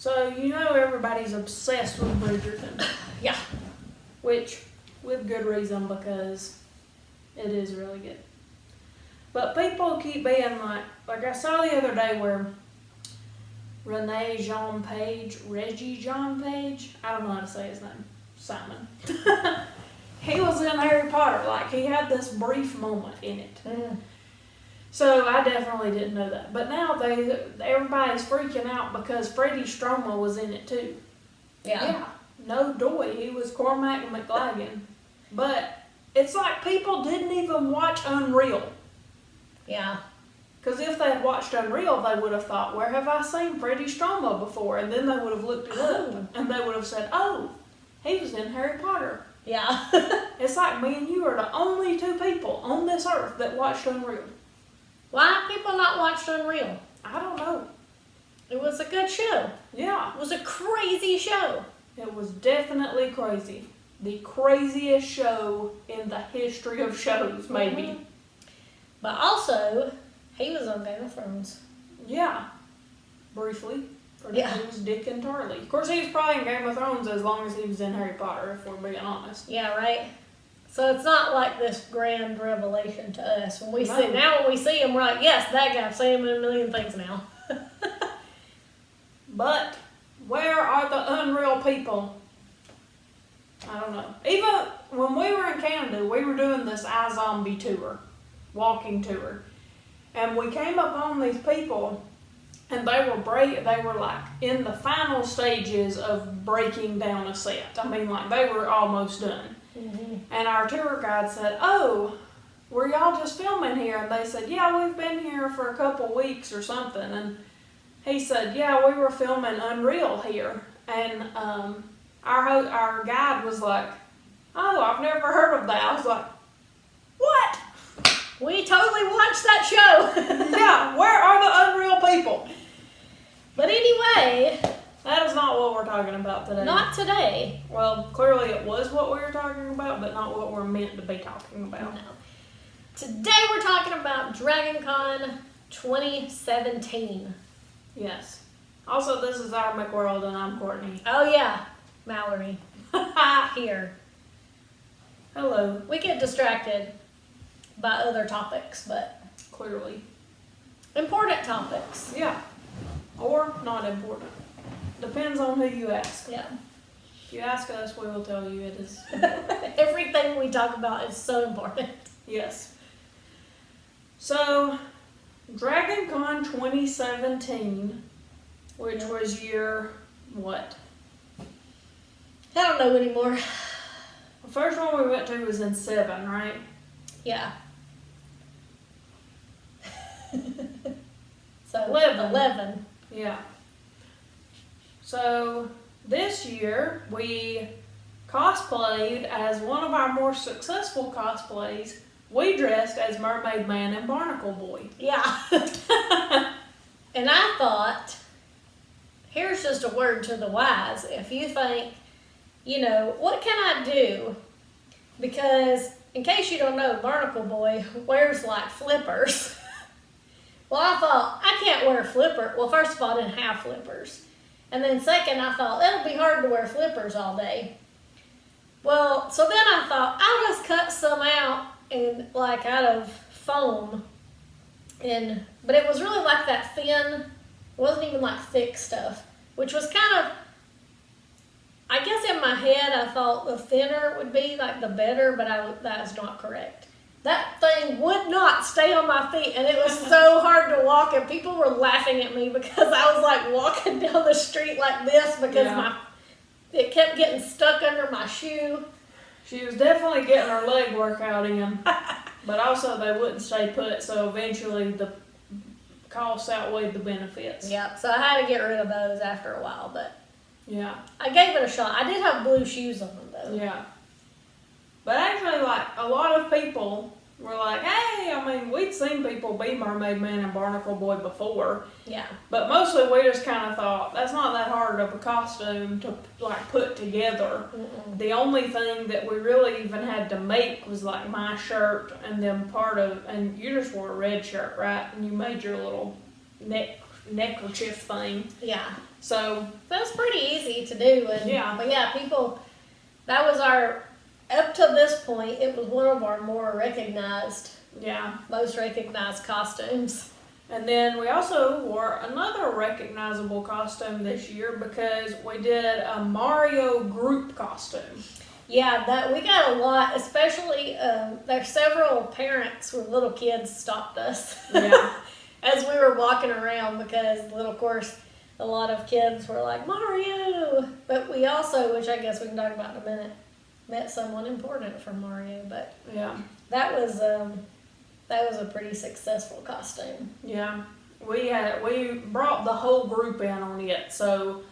So, you know everybody's obsessed with Bridgerton. Yeah. Which, with good reason, because it is really good. But people keep being like I saw the other day where Reggie John Page, I don't know how to say his name, Simon. He was in Harry Potter, like he had this brief moment in it. Mm. So I definitely didn't know that. But now everybody's freaking out because Freddie Stroma was in it too. Yeah. No doy, he was Cormac McLagan. But it's like people didn't even watch Unreal. Yeah. Because if they had watched Unreal, they would have thought, where have I seen Freddie Stroma before? And then they would have looked it up. And they would have said, oh, he was in Harry Potter. Yeah. It's like me and you are the only two people on this earth that watched Unreal. Why have people not watched Unreal? I don't know. It was a good show. Yeah. It was a crazy show. It was definitely crazy. The craziest show in the history of shows, maybe. Mm-hmm. But also, he was on Game of Thrones. Yeah. Briefly. Yeah. He was Dick and Tarly. Of course, he was probably in Game of Thrones as long as he was in Harry Potter, if we're being honest. Yeah, right? So it's not like this grand revelation to us. When we No. when we see him, we're like, yes, that guy. I've seen him in a million things now. But where are the Unreal people? I don't know. Even when we were in Canada, we were doing this iZombie tour, walking tour, and we came up on these people, and they were like in the final stages of breaking down a set. I mean, like they were almost done. Mm-hmm. And our tour guide said, "Oh, were y'all just filming here?" And they said, "Yeah, we've been here for a couple weeks or something." And he said, "Yeah, we were filming Unreal here." And our guide was like, "Oh, I've never heard of that." I was like, "What?" We totally watched that show. Yeah, where are the Unreal people? But anyway, That is not what we're talking about today. not today. Well, clearly it was what we were talking about, but not what we're meant to be talking about. No. Today we're talking about DragonCon 2017. Yes. Also, this is our McWorld, and I'm Courtney. Oh yeah, Mallory. Here. Hello. We get distracted by other topics, but Clearly. important topics. Yeah. Or not important. Depends on who you ask. Yeah. If you ask us, we will tell you it is important. Everything we talk about is so important. Yes. So, DragonCon 2017, which was your, what? I don't know anymore. The first one we went to was in 7, right? Yeah. So 11. Yeah. So, this year, we cosplayed as one of our more successful cosplays. We dressed as Mermaid Man and Barnacle Boy. Yeah. And I thought, here's just a word to the wise. If you think, what can I do? Because, in case you don't know, Barnacle Boy wears like flippers. Well, I thought, I can't wear a flipper. Well, first of all, I didn't have flippers. And then second, I thought, it'll be hard to wear flippers all day. Well, so then I thought, I'll just cut some out and out of foam. But it was really like that thin, it wasn't even like thick stuff, which was kind of, I guess in my head I thought the thinner would be like the better, but that is not correct. That thing would not stay on my feet, and it was so hard to walk, and people were laughing at me because I was like walking down the street like this because it kept getting stuck under my shoe. She was definitely getting her leg workout in, but also they wouldn't stay put, so eventually the costs outweighed the benefits. Yep, so I had to get rid of those after a while, but Yeah. I gave it a shot. I did have blue shoes on them, though. Yeah. But actually, a lot of people were like, hey, we'd seen people be Mermaid Man and Barnacle Boy before. Yeah. But mostly we just kind of thought, that's not that hard of a costume to, put together. Mm-mm. The only thing that we really even had to make was, my shirt and then and you just wore a red shirt, right? And you made your little neck neckerchief thing. Yeah. So That's pretty easy to do. And, Yeah. But yeah, people, that was up to this point, it was one of our most recognized costumes. And then we also wore another recognizable costume this year because we did a Mario group costume. Yeah, that we got a lot, especially there's several parents with little kids stopped us. Yeah. As we were walking around because, of course, a lot of kids were like, Mario! But we also, which I guess we can talk about in a minute, met someone important from Mario. But Yeah. that was a pretty successful costume. Yeah. We brought the whole group in on it. So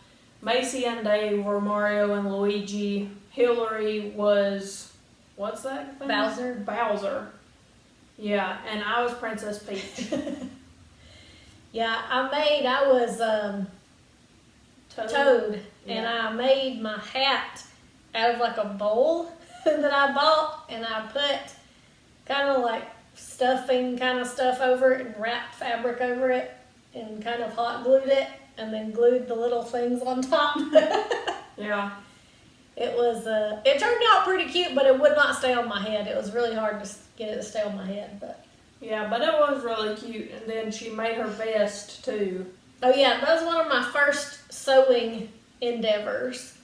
Macy and Dave were Mario and Luigi. Hillary was, what's that thing? Bowser. Yeah, and I was Princess Peach. Yeah, I was Toad, Yeah. and I made my hat out of like a bowl that I bought, and I put kind of like stuffing kind of stuff over it and wrapped fabric over it and kind of hot glued it and then glued the little things on top. Yeah. It turned out pretty cute, but it would not stay on my head. It was really hard to get it to stay on my head, but. Yeah, but it was really cute. And then she made her vest too. Oh yeah, that was one of my first sewing endeavors.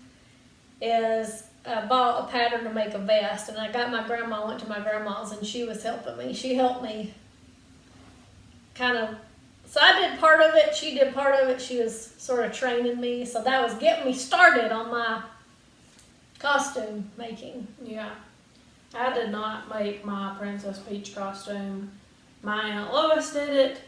Is I bought a pattern to make a vest, and I went to my grandma's, and she was helping me. She helped me kind of. So I did part of it. She did part of it. She was sort of training me. So that was getting me started on my costume making. Yeah. I did not make my Princess Peach costume. My Aunt Lois did it,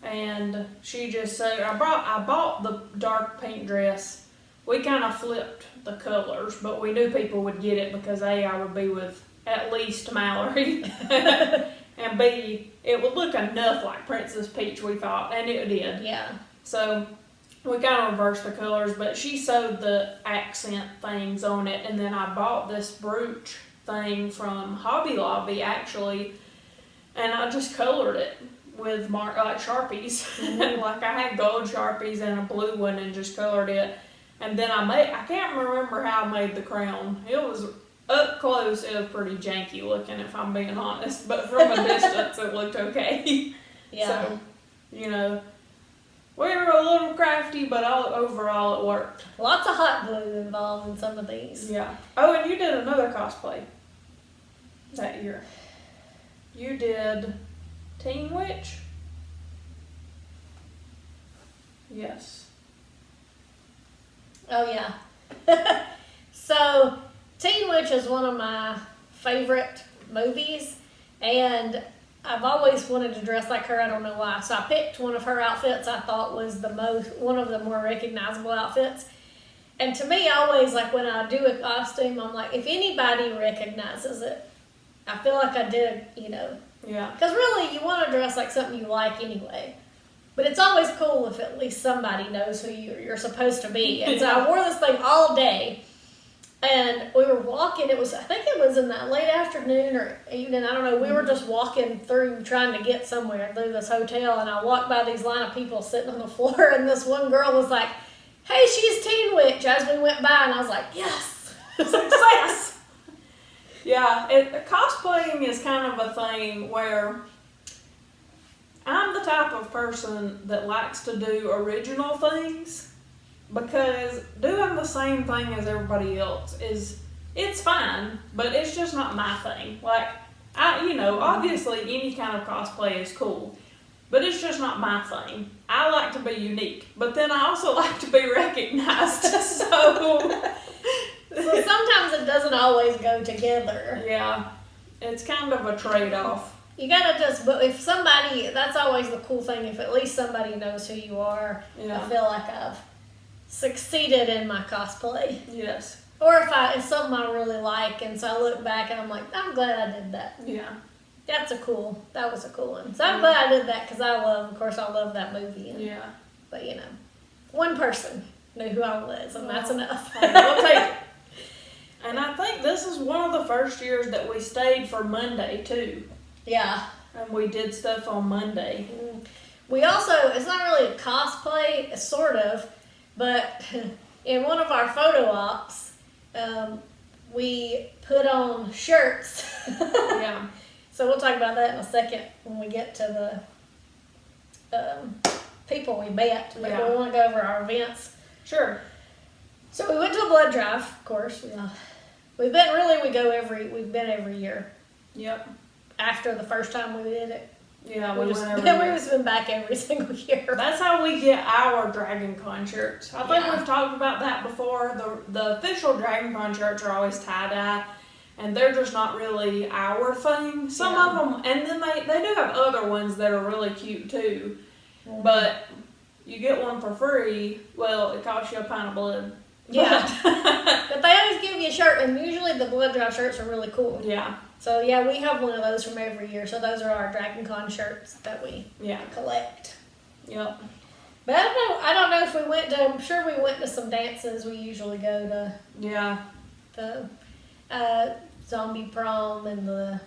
and she just said, I bought the dark pink dress. We kind of flipped the colors, but we knew people would get it because A, I would be with at least Mallory, and B, it would look enough like Princess Peach, we thought, and it did. Yeah. So we kind of reversed the colors, but she sewed the accent things on it, and then I bought this brooch thing from Hobby Lobby, actually, and I just colored it with like Sharpies. Like I had gold Sharpies and a blue one and just colored it. And then I can't remember how I made the crown. It was up close, it was pretty janky looking, if I'm being honest, but from a distance it looked okay. Yeah. So, we were a little crafty, but overall it worked. Lots of hot glue involved in some of these. Yeah. Oh, and you did another cosplay that year. You did Teen Witch? Yes. Oh, yeah. So, Teen Witch is one of my favorite movies, and I've always wanted to dress like her. I don't know why. So I picked one of her outfits I thought was one of the more recognizable outfits. And to me, always, like when I do a costume, I'm like, if anybody recognizes it, I feel like I did, Yeah. Because really, you want to dress like something you like anyway. But it's always cool if at least somebody knows who you're supposed to be. And so I wore this thing all day. And we were walking, I think it was in that late afternoon or evening, I don't know. We were just walking through trying to get somewhere through this hotel. And I walked by these line of people sitting on the floor. And this one girl was like, hey, she's Teen Witch, as we went by. And I was like, yes, success. Yeah, cosplaying is kind of a thing where I'm the type of person that likes to do original things, because doing the same thing as everybody else it's fine, but it's just not my thing. Like, obviously any kind of cosplay is cool, but it's just not my thing. I like to be unique, but then I also like to be recognized, So sometimes it doesn't always go together. Yeah, it's kind of a trade-off. You gotta but if somebody, that's always the cool thing, if at least somebody knows who you are, Yeah. I feel like I've succeeded in my cosplay. Yes. Or if it's something I really like, and so I look back and I'm like, I'm glad I did that. Yeah. That was a cool one. So I'm glad I did that, because I love that movie. Yeah. But one person knew who I was, and that's enough. We'll take it. And I think this is one of the first years that we stayed for Monday too. Yeah. And we did stuff on Monday. We also, it's not really a cosplay, it's sort of, but in one of our photo ops, we put on shirts. Yeah. So we'll talk about that in a second when we get to the people we met. But Yeah. we want to go over our events. Sure. So we went to a blood drive, of course. We've been every year. Yep. After the first time we did it. Yeah, We've we just went every year. been back every single year. That's how we get our Dragon Con shirts. I think Yeah. we've talked about that before. The official Dragon Con shirts are always tie-dye, and they're just not really our thing. Some Yeah. of them, and then they do have other ones that are really cute too. Mhm. But you get one for free. Well, it costs you a pint of blood. Yeah. But they always give you a shirt, and usually the blood drive shirts are really cool. Yeah. So yeah, we have one of those from every year. So those are our Dragon Con shirts that we Yeah. collect. Yep. But I don't know if we went to. I'm sure we went to some dances. We usually go to Yeah. the zombie prom and the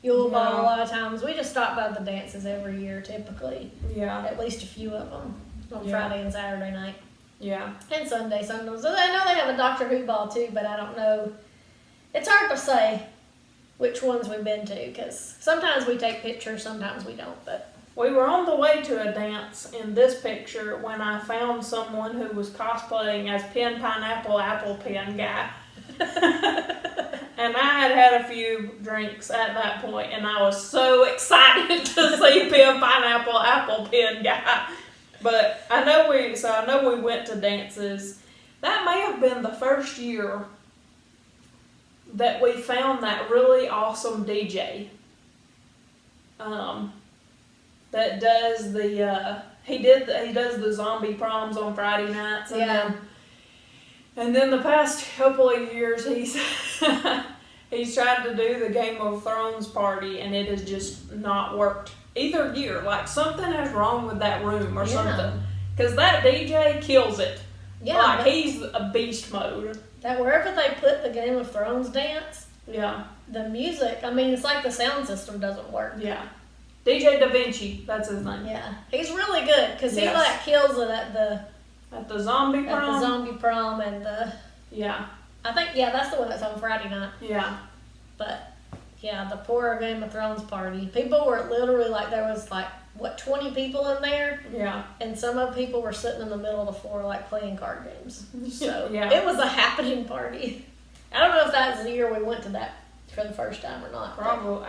Yule Ball. A lot of times we just stop by the dances every year. Typically, Yeah. at least a few of them on Yeah. Friday and Saturday night. Yeah. And Sunday sometimes. So I know they have a Doctor Who ball too, but I don't know. It's hard to say which ones we've been to because sometimes we take pictures, sometimes we don't. But We were on the way to a dance in this picture when I found someone who was cosplaying as Pen Pineapple Apple Pen Guy. And I had a few drinks at that point, and I was so excited to see Pen Pineapple Apple Pen Guy. But I know we went to dances. That may have been the first year that we found that really awesome DJ. That does he does the zombie proms on Friday nights, and then the past couple of years he's he's tried to do the Game of Thrones party, and it has just not worked either year. Like something is wrong with that room or something, because that DJ kills it. yeah, Like he's a beast mode. that wherever they put the Game of Thrones dance, Yeah, the music. I mean, it's like the sound system doesn't work. yeah. DJ Da Vinci, that's his name. Yeah, he's really good because he Yes. like kills it at the zombie prom. the zombie prom and Yeah, I think that's the one that's on Friday night. yeah, But yeah, the poor Game of Thrones party. People were literally like there was like 20 people in there, yeah. and some of the people were sitting in the middle of the floor like playing card games. So Yeah. it was a happening party. I don't know if that was the year we went to that for the first time or not. Probably.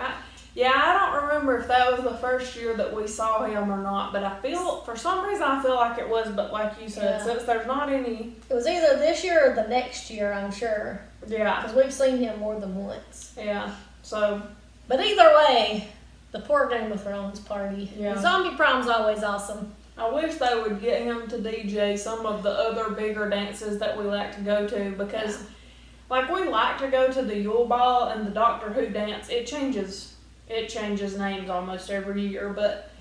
I don't remember if that was the first year that we saw him or not, but for some reason I feel like it was, but like you said, Yeah. since there's not any. It was either this year or the next year, I'm sure, Yeah, because we've seen him more than once. yeah. So, But either way, the poor Game of Thrones party. Yeah. The zombie prom's always awesome. I wish they would get him to DJ some of the other bigger dances that we like to go to, because like we like to go to the Yule Ball and the Doctor Who dance. It changes names almost every year, but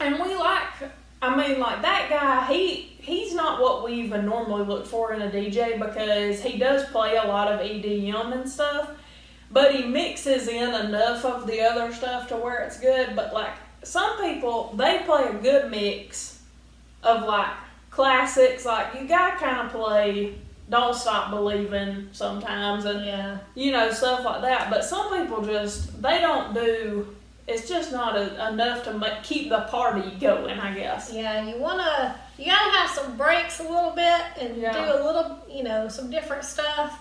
and we like that guy, he's not what we even normally look for in a DJ, because he does play a lot of EDM and stuff, but he mixes in enough of the other stuff to where it's good. But like some people, they play a good mix of like classics, like you gotta kind of play Don't Stop Believing sometimes, and stuff like that. But some people they don't do. It's just not enough to keep the party going, I guess. Yeah, you gotta have some breaks a little bit and do a little, some different stuff.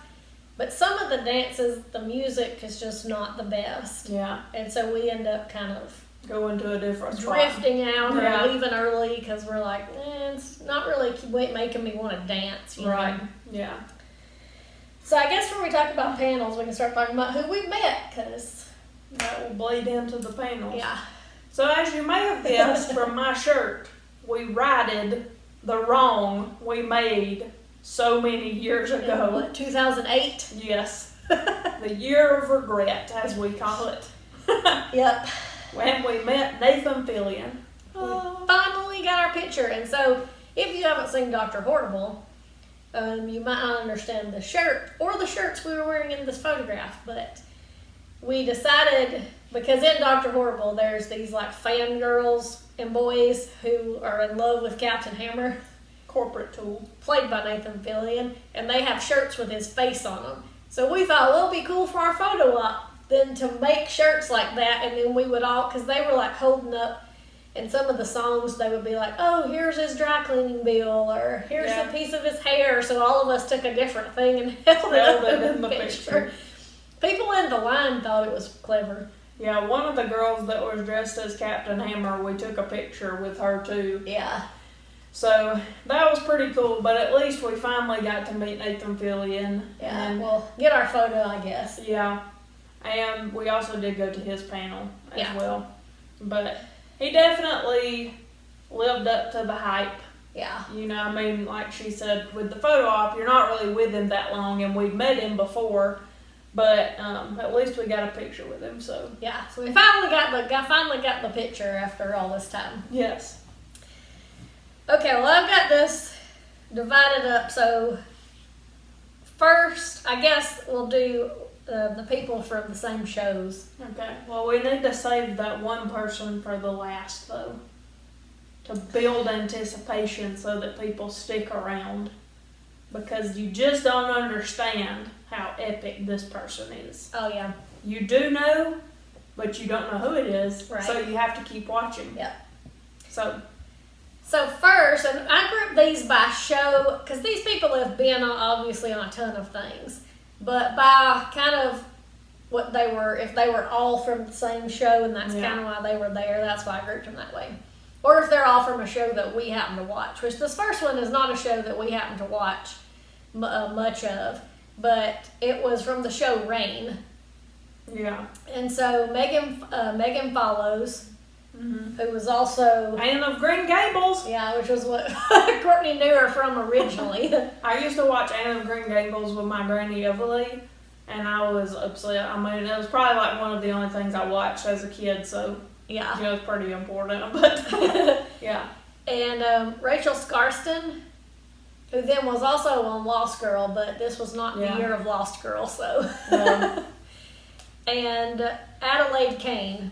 But some of the dances, the music is just not the best. Yeah. And so we end up kind of going to a different spot. Drifting out or leaving early because we're like, it's not really making me want to dance. You Right. know? Yeah. So I guess when we talk about panels, we can start talking about who we met, because that will bleed into the panels. Yeah. So as you may have guessed from my shirt, we righted the wrong we made so many years ago. In what, 2008? Yes. The year of regret, as we call it. Yep. When we met Nathan Fillion. We finally got our picture. And so if you haven't seen Dr. Horrible, you might not understand the shirt or the shirts we were wearing in this photograph, but we decided, because in Dr. Horrible, there's these like fangirls and boys who are in love with Captain Hammer, Corporate tool. played by Nathan Fillion, and they have shirts with his face on them. So we thought, well, it'd be cool for our photo op then to make shirts like that, and then we would all, because they were like holding up, and some of the songs they would be like, oh, here's his dry cleaning bill, or here's a piece of his hair. So all of us took a different thing and held it in the picture. People in the line thought it was clever. Yeah, one of the girls that was dressed as Captain Hammer, we took a picture with her too. Yeah. So that was pretty cool, but at least we finally got to meet Nathan Fillion. Yeah, and we'll get our photo, I guess. Yeah, and we also did go to his panel as well. But he definitely lived up to the hype. Yeah. You know, I mean, like she said, with the photo op, you're not really with him that long, and we'd met him before, but at least we got a picture with him. So yeah, so we finally got the picture after all this time. yes. Okay, well, I've got this divided up. So first, I guess we'll do the people from the same shows. Okay. Well, we need to save that one person for the last, though, to build anticipation so that people stick around, because you just don't understand how epic this person is. Oh, yeah. You do know, but you don't know who it is, Right. so you have to keep watching. Yep. So first, and I grouped these by show, because these people have been obviously on a ton of things, but by kind of what they were, if they were all from the same show, and that's kind of why they were there, that's why I grouped them that way. Or if they're all from a show that we happen to watch, which this first one is not a show that we happen to watch much of, but it was from the show Rain. yeah. And so Megan Follows, Mm-hmm. who was also Anne of Green Gables. Yeah, which was what Courtney knew her from originally. I used to watch Anne of Green Gables with my granny Everly, and I was upset. I mean, it was probably like one of the only things I watched as a kid, so Yeah. it was pretty important. But yeah. And Rachel Scarston, who then was also on Lost Girl, but this was not the year of Lost Girl, so. And Adelaide Kane,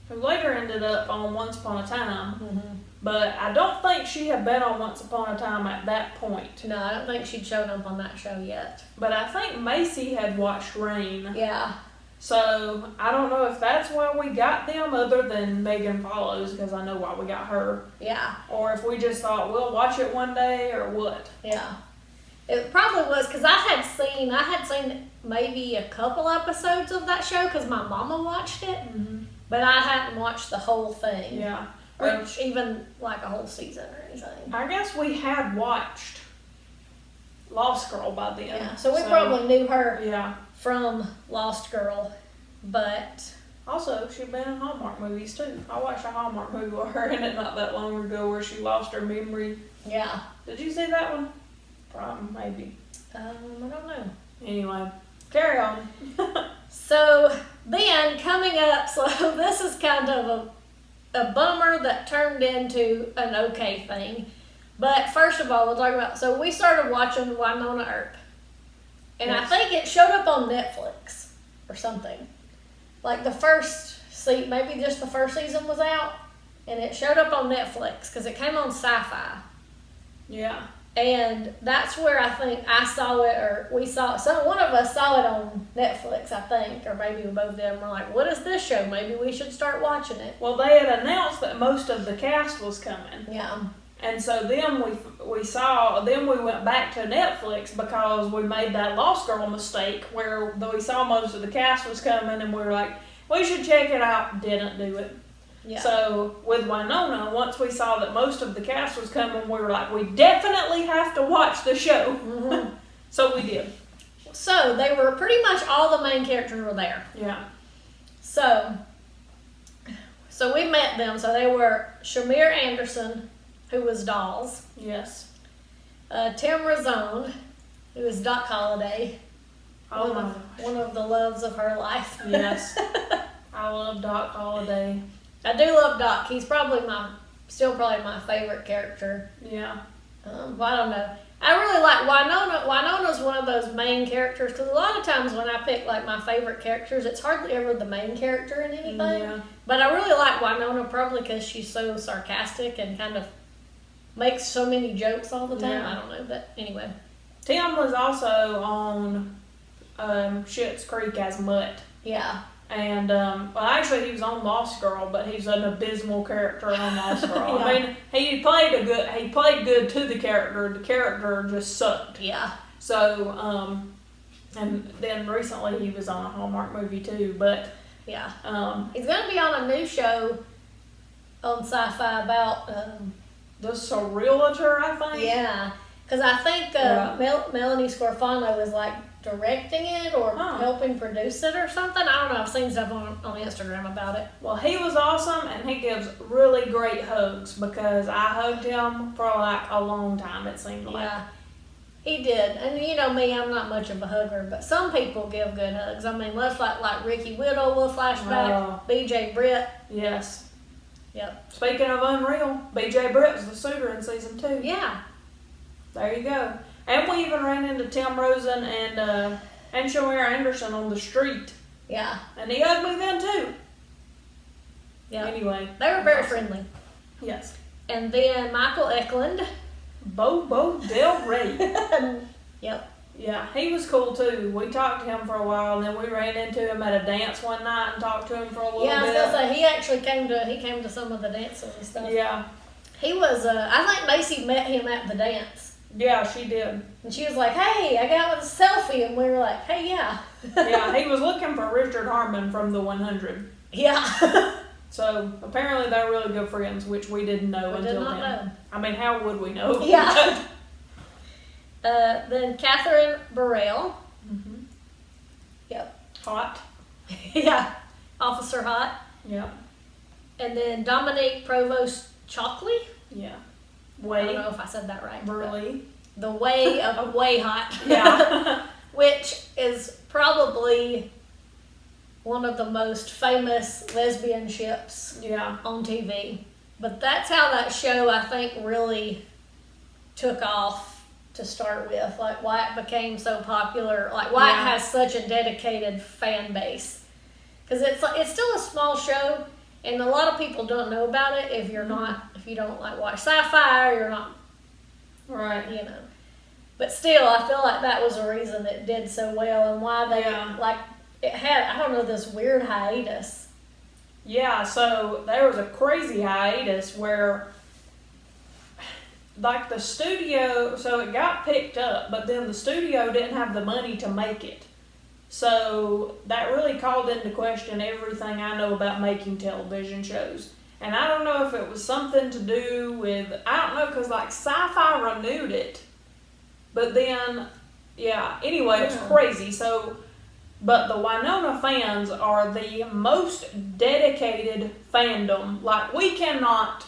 who later ended up on Once Upon a Time, mm-hmm. but I don't think she had been on Once Upon a Time at that point. No, I don't think she'd shown up on that show yet. But I think Macy had watched Rain. Yeah. So I don't know if that's why we got them, other than Megan Follows, because I know why we got her. Yeah. Or if we just thought we'll watch it one day, or what. Yeah. It probably was, because I had seen maybe a couple episodes of that show, because my mama watched it. Mm-hmm. But I hadn't watched the whole thing. Yeah. Or even like a whole season or anything. I guess we had watched Lost Girl by then. Yeah. So we probably knew her from Lost Girl. But also, she'd been in Hallmark movies too. I watched a Hallmark movie with her in it not that long ago where she lost her memory. yeah. Did you see that one? Probably, maybe. I don't know. Anyway, carry on. So then coming up, so this is kind of a bummer that turned into an okay thing. But first of all, we'll talk about, so we started watching Winona Earp. And I think it showed up on Netflix or something. Like the first season, maybe just the first season was out. And it showed up on Netflix because it came on Sci-Fi. Yeah. And that's where I think I saw it, or we saw it. So one of us saw it on Netflix, I think, or maybe we both did. And we're like, what is this show? Maybe we should start watching it. Well, they had announced that most of the cast was coming. Yeah. And so then we went back to Netflix because we made that Lost Girl mistake where we saw most of the cast was coming and we were like, we should check it out. Didn't do it. Yeah. So with Winona, once we saw that most of the cast was coming, we were like, we definitely have to watch the show. Mm-hmm. So we did. So they were pretty much all the main characters were there. Yeah. So we met them. So they were Shamir Anderson, who was Dolls. Yes. Tim Razone, who was Doc Holliday. Oh One of the loves of her life. Yes. I love Doc Holliday. I do love Doc. He's probably still my favorite character. Yeah. Well, I don't know. I I really like Winona. Winona's one of those main characters because a lot of times when I pick like my favorite characters, it's hardly ever the main character in anything. Yeah. But I really like Winona probably because she's so sarcastic and kind of makes so many jokes all the time. Yeah. I don't know, but anyway. Tim was also on Schitt's Creek as Mutt. Yeah. And, well, actually, he was on Lost Girl, but he's an abysmal character on Lost Girl. Yeah. I mean, he played good to the character. The character just sucked. Yeah. So, and then recently he was on a Hallmark movie too, but. Yeah. He's going to be on a new show on Sci-Fi about. The Surrealator, I think. Yeah. Because I think Melanie Scorfano is like directing it or helping produce it or something. I don't know. I've seen stuff on Instagram about it. Well, he was awesome, and he gives really great hugs because I hugged him for like a long time, it seemed like. Yeah, he did. And you know me, I'm not much of a hugger, but some people give good hugs. I mean, let's like Ricky Whittle will flashback, BJ Britt. Yes. Yep. Speaking of unreal, BJ Britt was the suitor in season 2. Yeah. There you go. And we even ran into Tim Rosen and Shamira Anderson on the street. Yeah. And he hugged me then too. Yeah. Anyway. They were very friendly. Yes. And then Michael Eklund. Bobo Del Rey. Yep. Yeah, he was cool too. We talked to him for a while, and then we ran into him at a dance one night and talked to him for a little bit. Yeah, I was gonna say he actually came to some of the dances and stuff. Yeah. He was. I think Macy met him at the dance. Yeah, she did. And she was like, "Hey, I got with a selfie," and we were like, "Hey, yeah." Yeah, he was looking for Richard Harmon from the 100. Yeah. So apparently they're really good friends, which we didn't know We until did not then. know. I mean, how would we know? Yeah. Then Catherine Burrell. Mm-hmm. Yep. Hot. Yeah. Officer Hot. Yeah. And then Dominique Provost Chalkley. Yeah. I Way. don't know if I said that right. Burley. The Way of Way Hot. Yeah. Which is probably one of the most famous lesbian ships Yeah. on TV. But that's how that show, I think, really took off to start with. Like, why it became so popular. Like, why it has such a dedicated fan base. Because it's still a small show, and a lot of people don't know about it if you don't like watch sci-fi or you're not, Right. you know. But still, I feel like that was the reason it did so well and why they, like, it had, I don't know, this weird hiatus. Yeah, so there was a crazy hiatus where, like, the studio, so it got picked up, but then the studio didn't have the money to make it. So that really called into question everything I know about making television shows. And I don't know if it was something to do with, I don't know, because, like, Sci-Fi renewed it. But then, anyway, it's crazy. So, but the Winona fans are the most dedicated fandom. Like, we cannot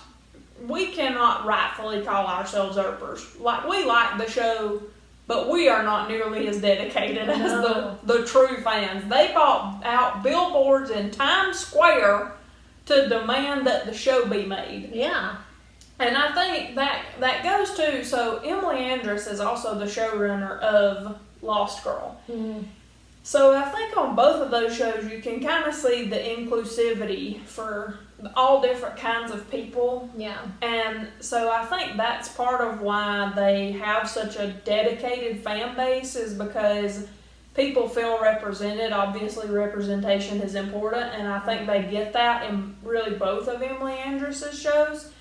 rightfully call ourselves Earpers. Like, we like the show, but we are not nearly as dedicated as the true fans. They bought out billboards in Times Square to demand that the show be made. Yeah. And I think that goes to, so Emily Andress is also the showrunner of Lost Girl. Mm-hmm. So I think on both of those shows you can kind of see the inclusivity for all different kinds of people. Yeah. And so I think that's part of why they have such a dedicated fan base, is because people feel represented. Obviously representation is important, and I think they get that in really both of Emily Andress's shows.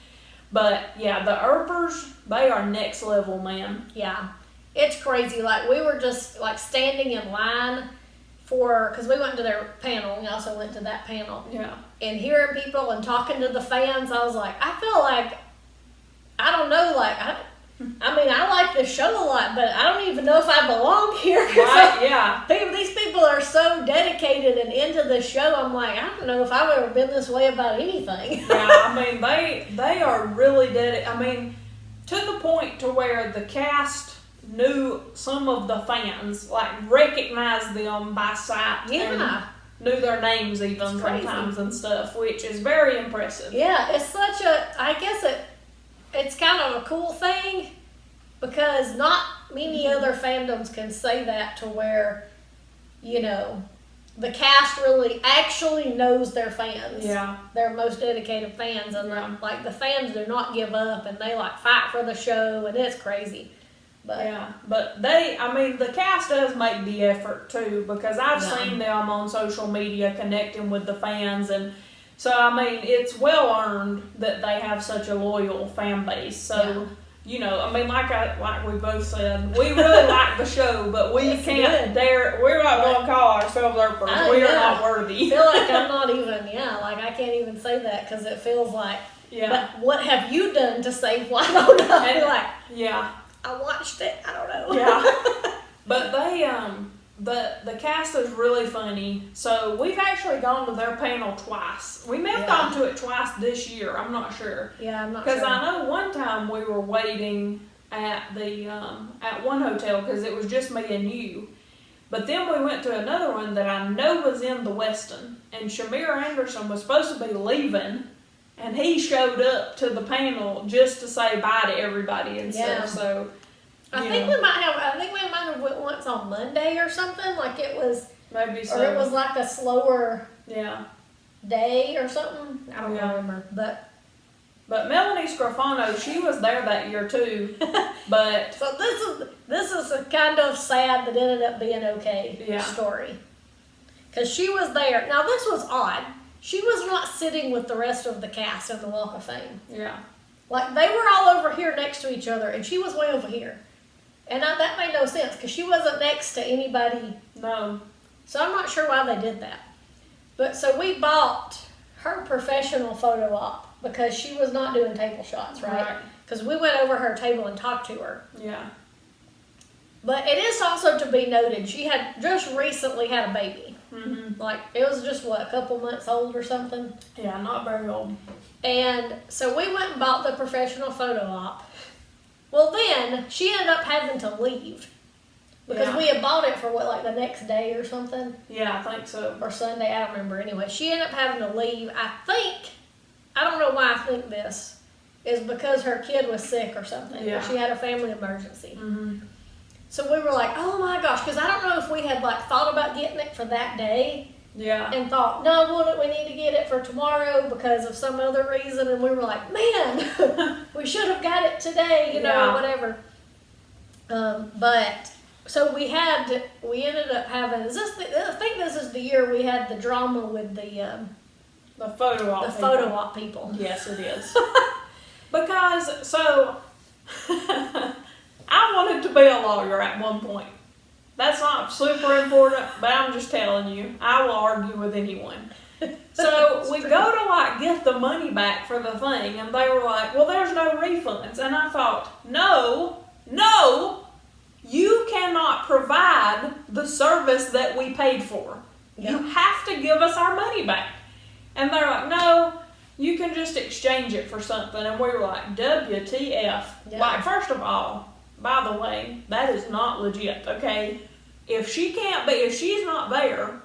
But yeah, the Earpers, they are next level, man. Yeah. It's crazy. Like, we were just, like, standing in line because we went to their panel. We also went to that panel. Yeah. And hearing people and talking to the fans, I was like, I feel like, I don't know, like, I mean, I like this show a lot, but I don't even know if I belong here. Right, yeah. These people are so dedicated and into the show. I'm like, I don't know if I've ever been this way about anything. Yeah, I mean, they are really dedicated. I mean, to the point to where the cast knew some of the fans, like, recognized them by sight. Yeah. And knew their names even sometimes and stuff, which is very impressive. Yeah, it's such a, I guess it's kind of a cool thing, because not many other fandoms can say that to where, you know, the cast really actually knows their fans. Yeah. Their most dedicated fans, and like the fans do not give up, and they like fight for the show, and it's crazy. But yeah, but the cast does make the effort too, because I've seen them on social media connecting with the fans, and so it's well earned that they have such a loyal fan base. So you know, like we both said, we really like the show, but we can't dare. We're not going to call ourselves Arrowverse. We are not worthy. I feel like I'm not even. Like I can't even say that because it feels like. Yeah. But what have you done to save Winona? And like. Yeah. I watched it. I don't know. Yeah. But they the cast is really funny. So we've actually gone to their panel twice. We may have gone to it twice this year. I'm not sure. Yeah, I'm not sure. Because I know one time we were waiting at the at one hotel because it was just me and you. But then we went to another one that I know was in the Westin, and Shamir Anderson was supposed to be leaving, and he showed up to the panel just to say bye to everybody and stuff. So I think we might have went once on Monday or something. Like it was maybe so. Or it was like a slower day or something. I don't remember. But Melanie Scrofano, she was there that year too. But so this is a kind of sad that ended up being okay story. Because she was there. Now this was odd. She was not sitting with the rest of the cast in the Walk of Fame. Yeah. Like, they were all over here next to each other, and she was way over here. And that made no sense, because she wasn't next to anybody. No. So I'm not sure why they did that. But, so we bought her professional photo op, because she was not doing table shots, right? Because we went over her table and talked to her. Yeah. But it is also to be noted, she had just recently had a baby. Mm-hmm. Like, it was just, a couple months old or something? Yeah, not very old. And so we went and bought the professional photo op. Well, then, she ended up having to leave. Because we had bought it for, the next day or something? Yeah, I think so. Or Sunday, I don't remember. Anyway, she ended up having to leave. I don't know why I think this, is because her kid was sick or something. Yeah. She had a family emergency. Mm-hmm. So we were like, oh my gosh, because I don't know if we had thought about getting it for that day. Yeah. And thought, no, we need to get it for tomorrow because of some other reason. And we were like, man, we should have got it today, or whatever. But so we ended up having. I think this is the year we had the drama with the photo op. The photo op people. Yes, it is. Because I wanted to be a lawyer at one point. That's not super important, but I'm just telling you, I will argue with anyone. So we go to get the money back for the thing, and they were like, well, there's no refunds. And I thought, no, you cannot provide the service that we paid for. Yeah. You have to give us our money back. And they're like, no, you can just exchange it for something. And we were like, WTF. Yeah. First of all, by the way, that is not legit, okay? If she's not there,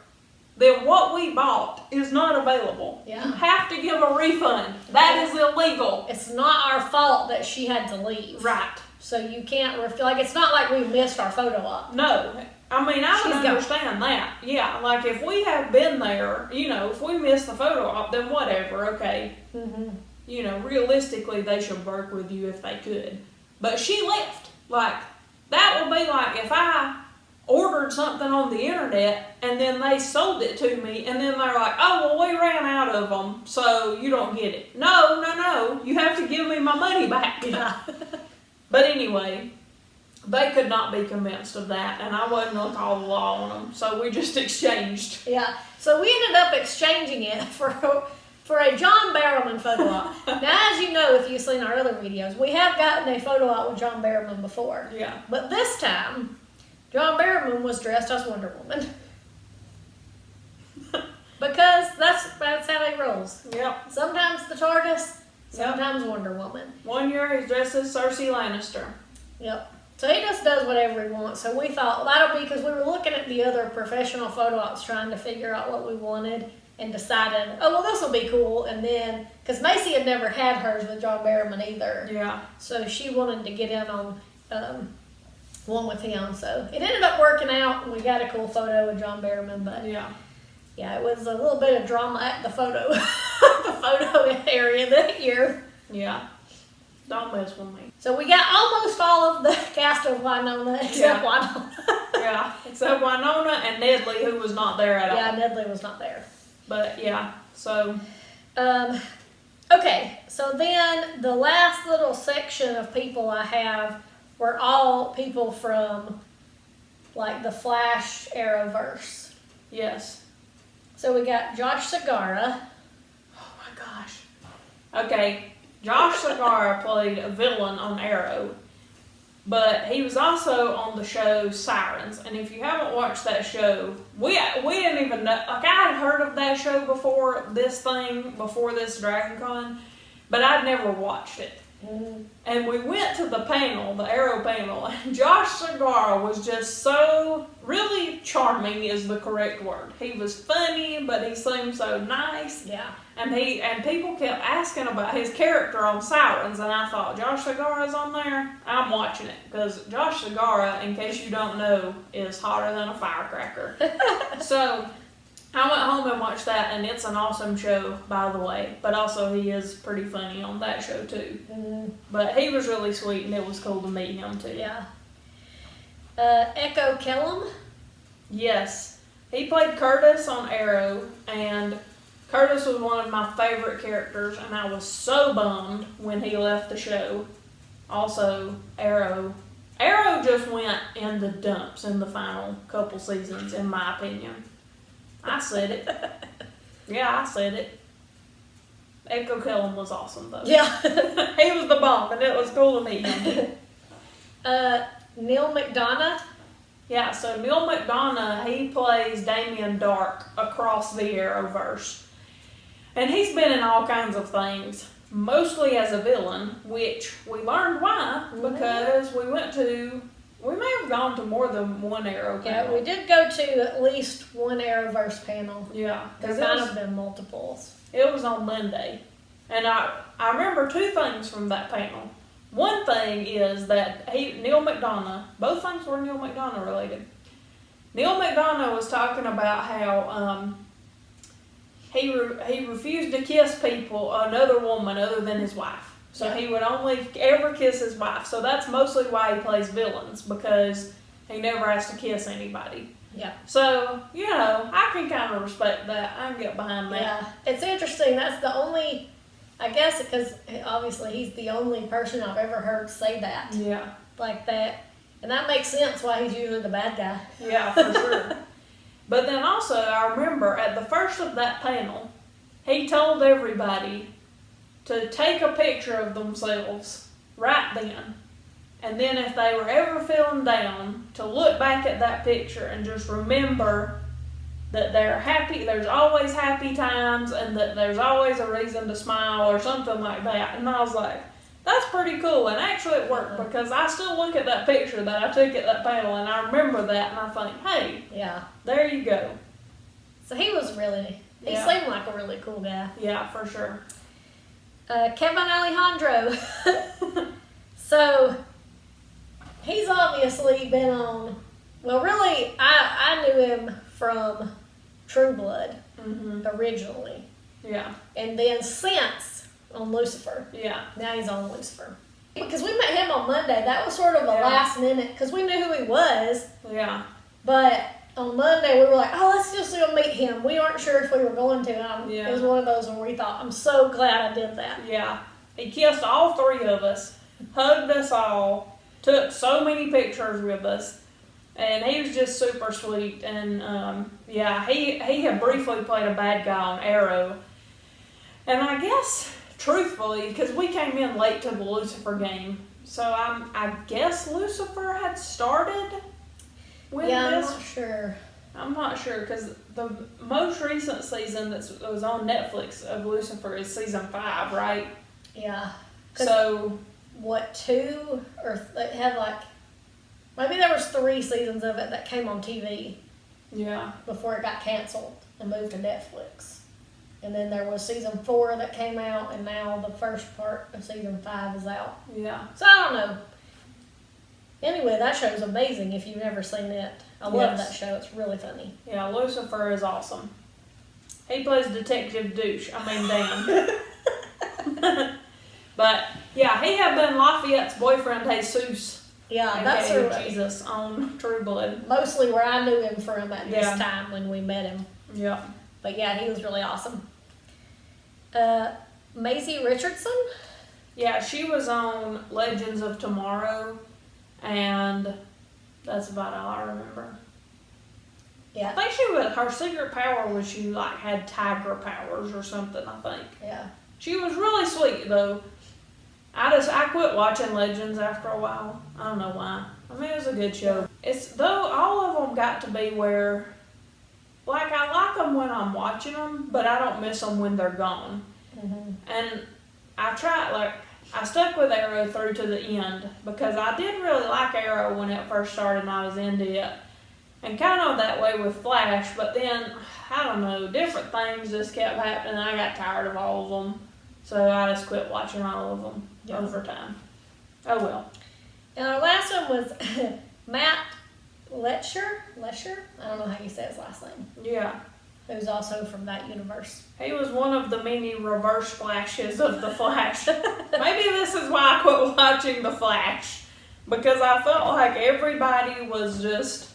then what we bought is not available. Yeah. You have to give a refund. That is illegal. It's not our fault that she had to leave. Right. So you can't it's not like we missed our photo op. No. I would understand that. Yeah, if we have been there, if we missed the photo op, then whatever, okay. Mm-hmm. Realistically, they should work with you if they could. But she left. That would be if I ordered something on the internet and then they sold it to me and then they're like, oh, well, we ran out of them, so you don't get it. No. You have to give me my money back. Yeah. But anyway, they could not be convinced of that, and I wasn't going to call the law on them, so we just exchanged. Yeah, so we ended up exchanging it for a John Barrowman photo op. Now, as you know, if you've seen our other videos, we have gotten a photo op with John Barrowman before. Yeah. But this time, John Barrowman was dressed as Wonder Woman. Because that's how he rolls. Yep. Sometimes the TARDIS, sometimes Wonder Woman. One year he's dressed as Cersei Lannister. Yep. So he just does whatever he wants. So we thought that'll be, because we were looking at the other professional photo ops trying to figure out what we wanted and decided, oh, well, this will be cool. And then, because Macy had never had hers with John Barrowman either. Yeah. So she wanted to get in on one with him. So it ended up working out, and we got a cool photo with John Barrowman. But yeah, it was a little bit of drama at the photo, the photo area that year. Yeah, don't mess with me. So we got almost all of the cast of Winona except Winona. Yeah, except Winona and Nedley, who was not there at all. Yeah, Nedley was not there. But yeah, so. Okay, so then the last little section of people I have were all people from like the Flash Arrowverse. Yes. So we got Josh Segarra. Oh my gosh. Okay, Josh Segarra played a villain on Arrow, but he was also on the show Sirens. And if you haven't watched that show, we didn't even know. Like, I had heard of that show before this Dragon Con, but I'd never watched it. Mm-hmm. And we went to the panel, the Arrow panel, and Josh Segarra was just so, really charming is the correct word. He was funny, but he seemed so nice. Yeah. And people kept asking about his character on Sirens, and I thought, Josh Segarra's on there? I'm watching it, because Josh Segarra, in case you don't know, is hotter than a firecracker. So I went home and watched that, and it's an awesome show, by the way. But also, he is pretty funny on that show, too. Mm-hmm. But he was really sweet, and it was cool to meet him, too. Yeah. Echo Kellum. Yes. He played Curtis on Arrow, and Curtis was one of my favorite characters, and I was so bummed when he left the show. Also, Arrow just went in the dumps in the final couple seasons, in my opinion. I said it. Yeah, I said it. Echo Kellum was awesome, though. Yeah. He was the bomb, and it was cool to meet him. Neil McDonough. Yeah, so Neil McDonough, he plays Damien Dark across the Arrowverse. And he's been in all kinds of things, mostly as a villain, which we learned why, because we may have gone to more than one Arrow panel. Yeah, we did go to at least one Arrowverse panel. Yeah. There might have been multiples. It was on Monday. And I remember two things from that panel. One thing is that Neil McDonough, both things were Neil McDonough related. Neil McDonough was talking about how he refused to kiss another woman other than his wife. So he would only ever kiss his wife. So that's mostly why he plays villains, because he never has to kiss anybody. Yeah. So, I can kind of respect that. I can get behind that. Yeah. It's interesting. That's the only, I guess, because obviously he's the only person I've ever heard say that. Yeah. Like that. And that makes sense why he's usually the bad guy. Yeah, for sure. But then also, I remember at the first of that panel, he told everybody to take a picture of themselves right then. And then if they were ever feeling down, to look back at that picture and just remember that they're happy, there's always happy times, and that there's always a reason to smile or something like that. And I was like, that's pretty cool. And actually it worked, because I still look at that picture that I took at that panel, and I remember that, and I think, hey, there you go. So he was really, he seemed like a really cool guy. Yeah, for sure. Kevin Alejandro. So he's obviously been on, well, really, I knew him from True Blood originally. Yeah. And then since on Lucifer. Yeah. Now he's on Lucifer. Because we met him on Monday. That was sort of a last minute, because we knew who he was. Yeah. But on Monday we were like, oh, let's just go meet him. We weren't sure if we were going to. It was one of those where we thought, I'm so glad I did that. Yeah. He kissed all three of us, hugged us all, took so many pictures with us, and he was just super sweet. And he had briefly played a bad guy on Arrow. And I guess, truthfully, because we came in late to the Lucifer game, so I guess Lucifer had started with this. I'm not sure. I'm not sure, because the most recent season that was on Netflix of Lucifer is season 5, right? Yeah. So, what, 2? Or it had like, maybe there was 3 seasons of it that came on TV. Yeah. Before it got canceled and moved to Netflix. And then there was season 4 that came out, and now the first part of season 5 is out. Yeah. So I don't know. Anyway, that show's amazing if you've never seen it. I love that show. It's really funny. Yeah, Lucifer is awesome. He plays Detective Douche. Dan. But, yeah, he had been Lafayette's boyfriend, Jesus. Yeah, that's Jesus on True Blood. Mostly where I knew him from at this time when we met him. Yeah. But, yeah, he was really awesome. Maisie Richardson? Yeah, she was on Legends of Tomorrow, and that's about all I remember. Yeah. I think her secret power was she had tiger powers or something, I think. Yeah. She was really sweet though. I quit watching Legends after a while. I don't know why. I mean, it was a good show. Though all of them got to be where, I like them when I'm watching them, but I don't miss them when they're gone. Mm-hmm. And I stuck with Arrow through to the end because I did really like Arrow when it first started and I was into it. And kind of that way with Flash, but then, I don't know, different things just kept happening and I got tired of all of them. So I just quit watching all of them over time. Oh well. And our last one was Matt Lesher? I don't know how you say his last name. Yeah. Who's also from that universe. He was one of the many reverse Flashes of the Flash. Maybe this is why I quit watching the Flash. Because I felt like everybody was just,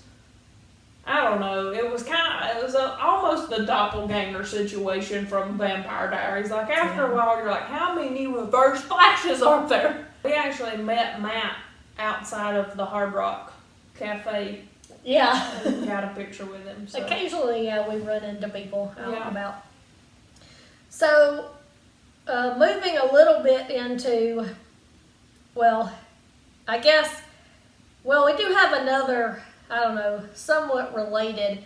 I don't know, it was almost the doppelganger situation from Vampire Diaries. After a while, you're like, how many reverse Flashes are there? We actually met Matt outside of the Hard Rock Cafe. Yeah. And got a picture with him. So. Occasionally, we run into people out and about. So, moving a little bit into, we do have another, I don't know, somewhat related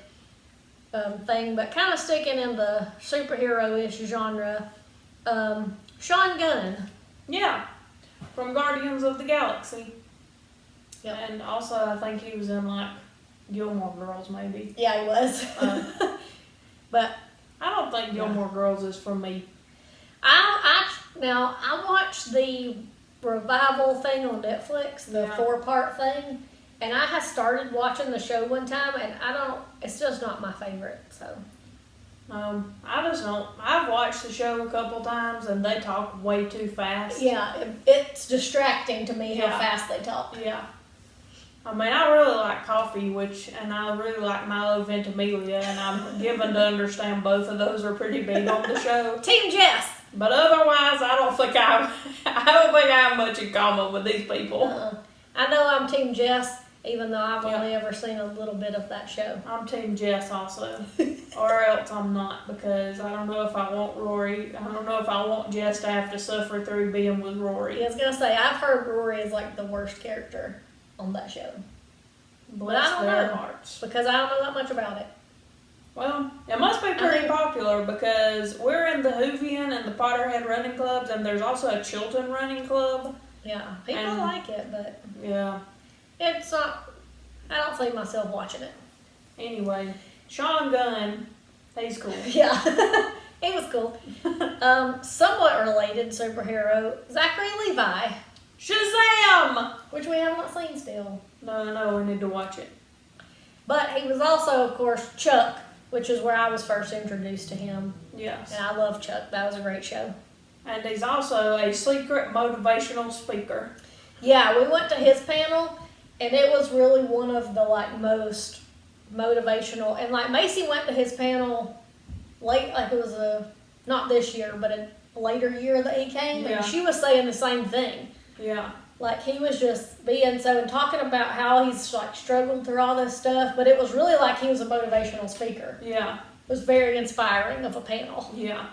thing, but kind of sticking in the superhero-ish genre. Sean Gunn. Yeah, from Guardians of the Galaxy. Yep. And also, I think he was in, Gilmore Girls, maybe. Yeah, he was. But I don't think Gilmore Girls is for me. I watched the revival thing on Netflix, the 4-part thing, and I had started watching the show one time, and it's just not my favorite, so. I just don't. I've watched the show a couple times, and they talk way too fast. Yeah, it's distracting to me how fast they talk. Yeah. I mean, I really like coffee, and I really like Milo Ventimiglia, and I'm given to understand both of those are pretty big on the show. Team Jess. But otherwise, I don't think I have much in common with these people. I know I'm Team Jess, even though I've only ever seen a little bit of that show. I'm Team Jess also, or else I'm not, because I don't know if I want Rory. I don't know if I want Jess to have to suffer through being with Rory. Yeah, I was gonna say I've heard Rory is the worst character on that show. Bless their hearts. Because I don't know that much about it. Well, it must be pretty popular because we're in the Whovian and the Potterhead running clubs, and there's also a Chilton running club. Yeah, people like it, but it's not. I don't see myself watching it. Anyway, Sean Gunn, he's cool. Yeah, he was cool. Somewhat related superhero, Zachary Levi. Shazam! Which we have not seen still. No, we need to watch it. But he was also, of course, Chuck, which is where I was first introduced to him. Yes. And I love Chuck. That was a great show. And he's also a secret motivational speaker. Yeah, we went to his panel, and it was really one of the, most motivational. And, Macy went to his panel late, it was not this year, but a later year that he came, and she was saying the same thing. Yeah. He was just being and talking about how he's struggled through all this stuff, but it was really he was a motivational speaker. Yeah. It was very inspiring of a panel. Yeah.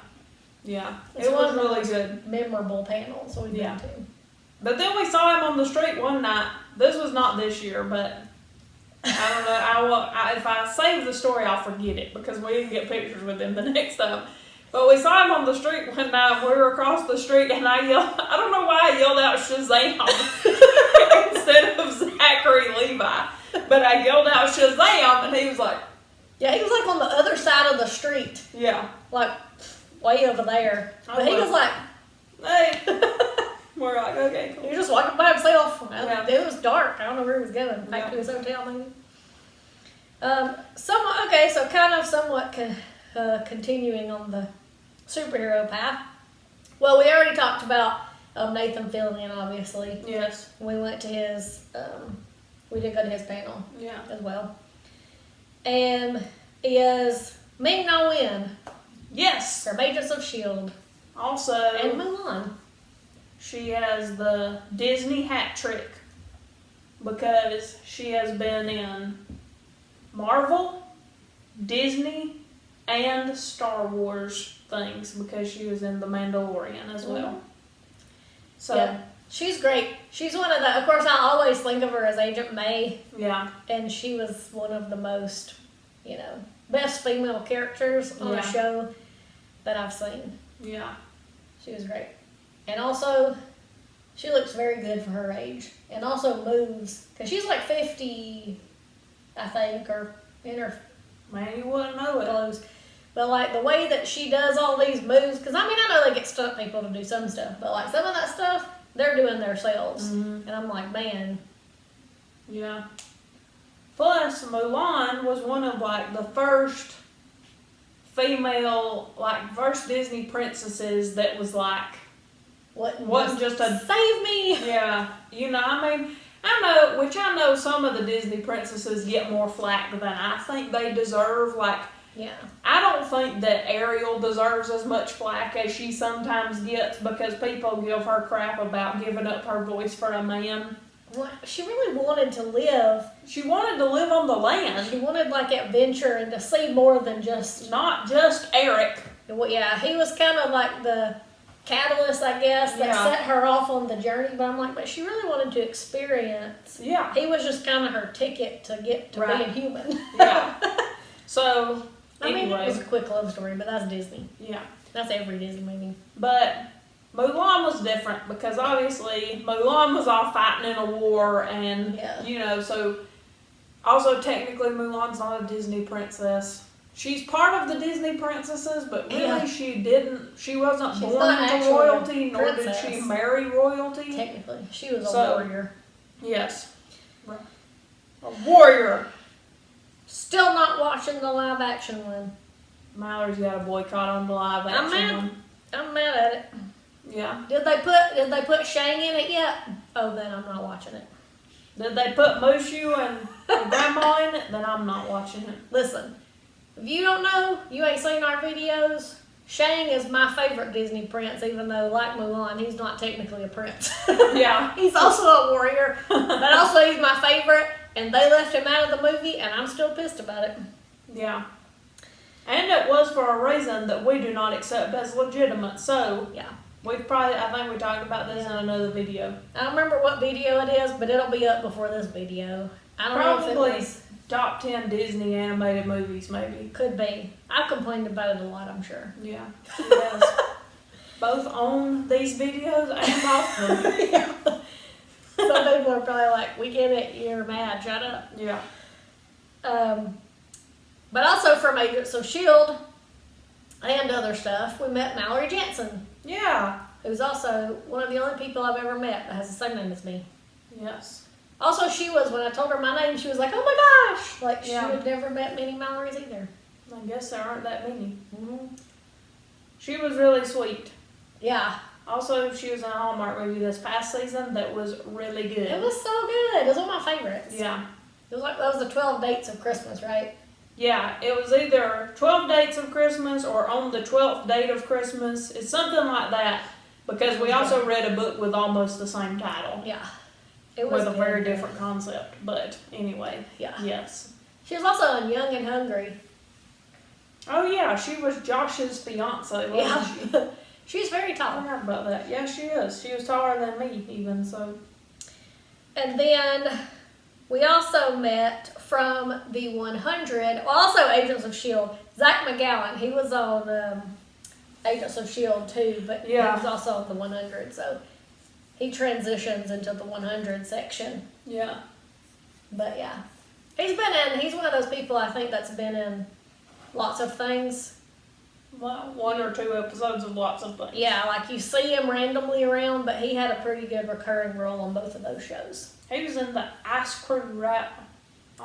Yeah. It was really good. Memorable panels we've been to. But then we saw him on the street one night. This was not this year, but I don't know. If I save the story, I'll forget it because we didn't get pictures with him the next time. But we saw him on the street one night. We were across the street, and I don't know why I yelled out Shazam instead of Zachary Levi. But I yelled out Shazam, and he was like... Yeah, he was on the other side of the street. Yeah. Way over there. But he was like... Hey. We're like, okay, cool. He was just walking by himself. Yeah. It was dark. I don't know where he was going. Back to his hotel, maybe. So kind of somewhat continuing on the superhero path. Well, we already talked about Nathan Fillion, obviously. Yes. We went to his, we did go to his panel Yeah. as well. And is Ming-Na Wen Yes. from Agents of S.H.I.E.L.D. Also, and Mulan. she has the Disney hat trick because she has been in Marvel, Disney, and Star Wars things because she was in The Mandalorian as well. Mhm. So, Yeah, she's great. She's one of the, of course, I always think of her as Agent May, yeah. and she was one of the most, best female characters on a show that I've seen. Yeah. She was great. And also, she looks very good for her age. And also moves, because she's like 50, I think, or in her Man, you wouldn't know it. clothes. But like the way that she does all these moves, because I know they get stunt people to do some stuff, but like some of that stuff, they're doing themselves. Mhm. And I'm like, man. Yeah. Plus, Mulan was one of like the first female, like first Disney princesses that was like, wasn't just a save me. yeah. I know some of the Disney princesses get more flack than I think they deserve. Like, Yeah. I don't think that Ariel deserves as much flack as she sometimes gets because people give her crap about giving up her voice for a man. Well, she really wanted to live. She wanted to live on the land, She wanted like adventure and to see more than just. not just Eric. Well, yeah, he was kind of like the catalyst, I guess, that Yeah. set her off on the journey. But I'm like, but she really wanted to experience. Yeah. He was just kind of her ticket to get to Right. being human. Yeah. So, I mean, anyway. it was a quick love story, but that's Disney. Yeah. That's every Disney movie. But Mulan was different because obviously Mulan was all fighting in a war and, Yeah. so also technically Mulan's not a Disney princess. She's part of the Disney princesses, but really Yeah. she wasn't She's born not into actually a royalty, nor did princess. she marry royalty. Technically, she was a So- warrior. Yes. A warrior. Still not watching the live action one. Mallory's got a boycott on the live I'm action mad. one. I'm mad at it. Yeah. Did they put Shang in it yet? Oh, then I'm not watching it. Did they put Mushu and Grandma in it? Then I'm not watching it. Listen, if you don't know, you ain't seen our videos. Shang is my favorite Disney prince, even though, like Mulan, he's not technically a prince. Yeah. He's also a warrior, but also he's my favorite, and they left him out of the movie, and I'm still pissed about it. Yeah. And it was for a reason that we do not accept as legitimate. So, Yeah. I think we talked about this in another video. I don't remember what video it is, but it'll be up before this video. I don't know if Probably it was. top 10 Disney animated movies, maybe. Could be. I've complained about it a lot, I'm sure. Yeah. Yes. Both on these videos and off them. Yeah. Some people are probably like, we get it, you're mad, shut up. Yeah. But also from Agents of S.H.I.E.L.D. and other stuff, we met Mallory Jansen, Yeah. who's also one of the only people I've ever met that has the same name as me. Yes. Also, she was, when I told her my name, she was like, oh my gosh! Like, she Yeah. had never met many Mallorys either. I guess there aren't that many. Mm-hmm. She was really sweet. Yeah. Also, she was in a Hallmark movie this past season that was really good. It was so good. It was one of my favorites. Yeah. It was like, that was the 12 Dates of Christmas, right? Yeah, it was either 12 Dates of Christmas or On the 12th Date of Christmas. It's something like that because we also read a book with almost the same title. Yeah. It was With a very good. different concept. But anyway, Yeah. yes. She was also in Young and Hungry. Oh yeah, she was Josh's fiance, wasn't Yeah. she? She's very I tall. forgot about that. Yeah, she is. She was taller than me even, so. And then we also met from the 100, well, also Agents of S.H.I.E.L.D., Zach McGowan. He was on Agents of S.H.I.E.L.D. too, but Yeah. he was also on the 100, so he transitions into the 100 section. Yeah. But yeah, he's one of those people I think that's been in lots of things. Well, 1 or 2 episodes of lots of things. Yeah, like you see him randomly around, but he had a pretty good recurring role on both of those shows. He was in the Ice Crew Rap.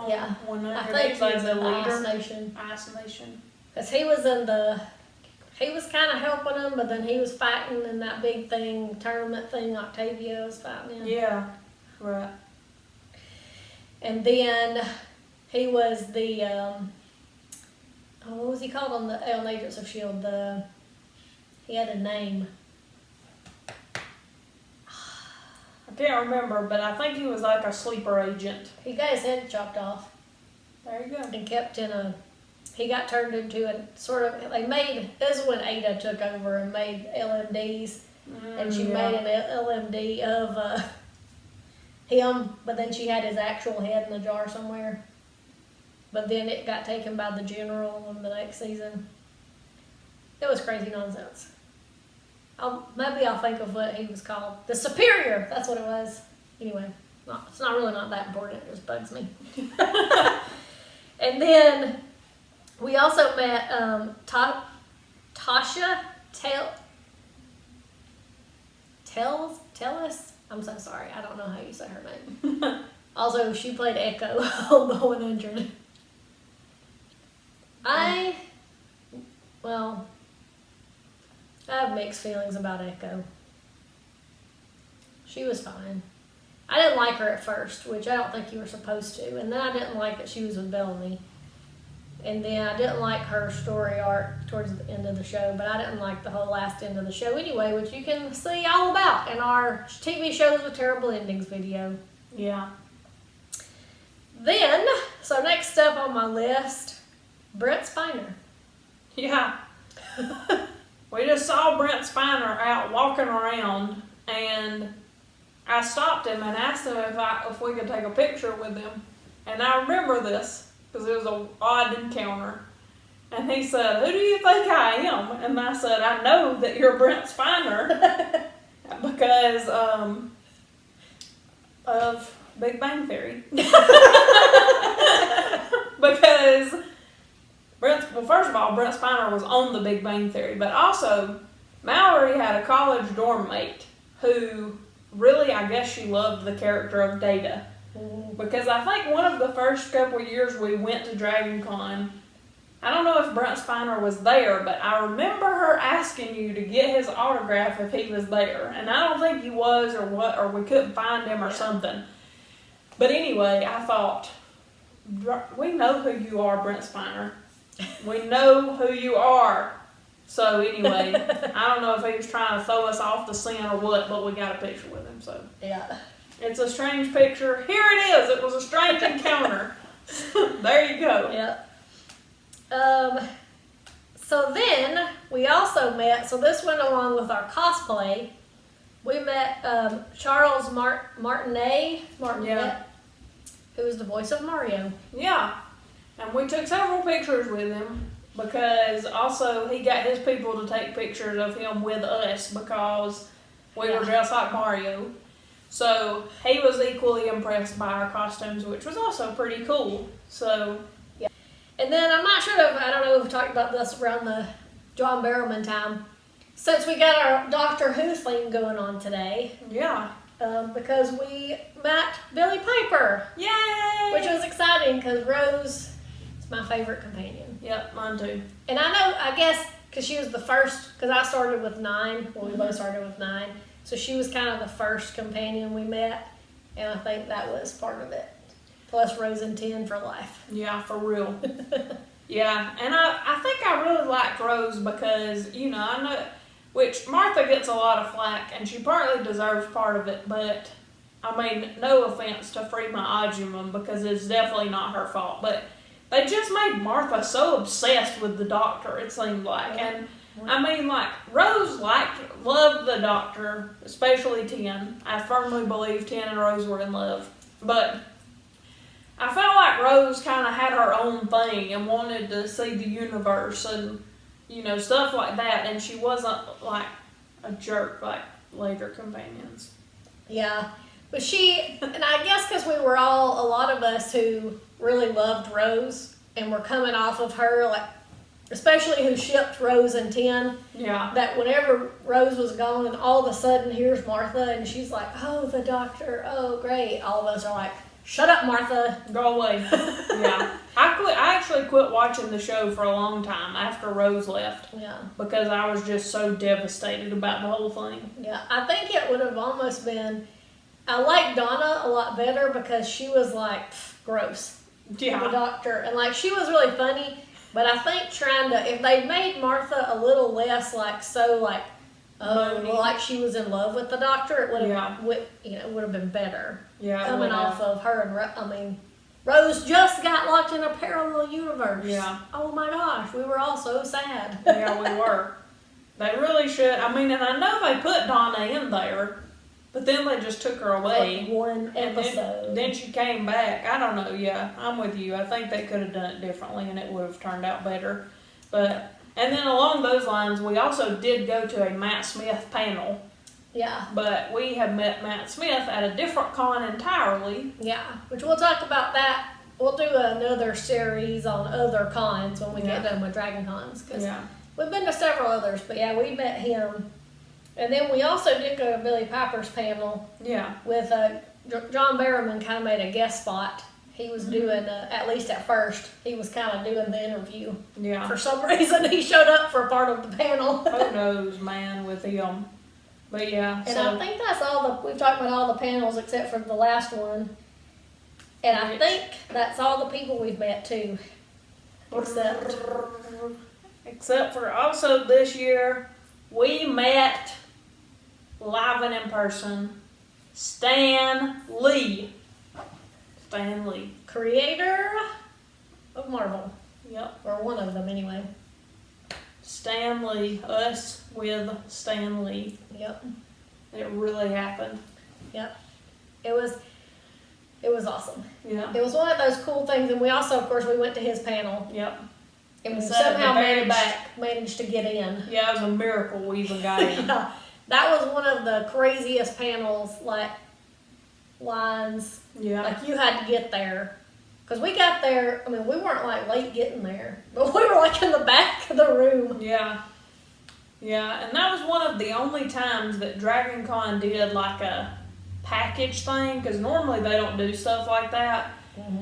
Yeah, Winona. I think he was in the Ice Nation. Ice Nation. Because he was in he was kind of helping him, but then he was fighting in that big tournament thing Octavio was fighting in. Yeah, right. And then he was the, what was he called on Agents of S.H.I.E.L.D.? He had a name. I can't remember, but I think he was like a sleeper agent. He got his head chopped off. There you go. And kept he got turned into a sort of, this is when Ada took over and made LMDs. And she made an LMD of him, but then she had his actual head in a jar somewhere. But then it got taken by the general in the next season. It was crazy nonsense. Maybe I'll think of what he was called. The Superior, that's what it was. Anyway, it's not that important, it just bugs me. And then we also met Tasha Tellis. I'm so sorry, I don't know how you say her name. Also, she played Echo on the 100. I have mixed feelings about Echo. She was fine. I didn't like her at first, which I don't think you were supposed to. And then I didn't like that she was with Bellamy. And then I didn't like her story arc towards the end of the show, but I didn't like the whole last end of the show anyway, which you can see all about in our TV shows with terrible endings video. Yeah. Then, so next up on my list, Brent Spiner. Yeah. We just saw Brent Spiner out walking around, and I stopped him and asked him if we could take a picture with him. And I remember this because it was an odd encounter. And he said, "Who do you think I am?" And I said, "I know that you're Brent Spiner because of Big Bang Theory." Because first of all, Brent Spiner was on the Big Bang Theory, but also Mallory had a college dorm mate who really, I guess she loved the character of Data. Because I think one of the first couple of years we went to Dragon Con, I don't know if Brent Spiner was there, but I remember her asking you to get his autograph if he was there. And I don't think he was or we couldn't find him or something. But anyway, I thought, we know who you are, Brent Spiner. We know who you are. So anyway, I don't know if he was trying to throw us off the scent or what, but we got a picture with him. So yeah, it's a strange picture. Here it is. It was a strange encounter. There you go. Yeah. So then we also met. So this went along with our cosplay. We met Charles Martinet, who was the voice of Mario. Yeah. And we took several pictures with him because also he got his people to take pictures of him with us because we were dressed like Mario. So he was equally impressed by our costumes, which was also pretty cool. So, yeah. And then I'm not sure I don't know if we talked about this around the John Barrowman time. Since we got our Doctor Who theme going on today. Yeah. Because we met Billie Piper. Yay! Which was exciting because Rose is my favorite companion. Yep, mine too. And I guess, because she was the first, because I started with 9, well, we both started with 9, so she was kind of the first companion we met, and I think that was part of it. Plus Rose and 10 for life. Yeah, for real. Yeah, and I think I really liked Rose because, I know, which Martha gets a lot of flack, and she partly deserves part of it, but, I mean, no offense to Freema Agyeman because it's definitely not her fault, but they just made Martha so obsessed with the Doctor, it seemed like. And I mean, like, Rose loved the Doctor, especially 10. I firmly believe 10 and Rose were in love. But I felt like Rose kind of had her own thing and wanted to see the universe and, stuff like that. And she wasn't, like, a jerk like later companions. Yeah. But and I guess because we were a lot of us who really loved Rose and were coming off of her, like, especially who shipped Rose and Tin, Yeah. that whenever Rose was gone and all of a sudden here's Martha and she's like, oh, the doctor, oh, great. All of us are like, shut up, Martha. Go away. Yeah. I actually quit watching the show for a long time after Rose left. Yeah. Because I was just so devastated about the whole thing. Yeah, I think it would have almost been, I like Donna a lot better because she was like, gross. Yeah. The doctor. And like, she was really funny. But I think if they made Martha a little less like like she was in love with the doctor, it would have, would have been better. Yeah, coming off of her and Rose just got locked in a parallel universe. Yeah. Oh my gosh, we were all so sad. Yeah, we were. They really should. I mean, and I know they put Donna in there, but then they just took her away. Like one episode. Then she came back. I don't know. Yeah, I'm with you. I think they could have done it differently, and it would have turned out better. And then along those lines, we also did go to a Matt Smith panel. Yeah. But we have met Matt Smith at a different con entirely. Yeah, which we'll talk about that. We'll do another series on other cons when we get done with Dragon Cons. Cause we've been to several others, but yeah, we met him. And then we also did go to Billy Piper's panel. Yeah. With John Barrowman kind of made a guest spot. He was doing, at least at first, he was kind of doing the interview. Yeah. For some reason, he showed up for part of the panel. Who knows, man, with him. But yeah. And I think that's we've talked about all the panels except for the last one. And I think that's all the people we've met too. Except for also this year, we met live and in person Stan Lee. Stan Lee. Creator of Marvel. Yep. Or one of them anyway. Stan Lee. Us with Stan Lee. Yep. It really happened. Yep. It was awesome. Yeah. It was one of those cool things, and we also, of course, we went to his panel. Yep. And we somehow managed to get in. Yeah, it was a miracle we even got in. Yeah. That was one of the craziest panels, like, lines. Yeah. Like, you had to get there. Because we got there, I mean, we weren't, like, late getting there. But we were, like, in the back of the room. Yeah. Yeah, and that was one of the only times that Dragon Con did, like, a package thing. Because normally they don't do stuff like that. Mm-hmm.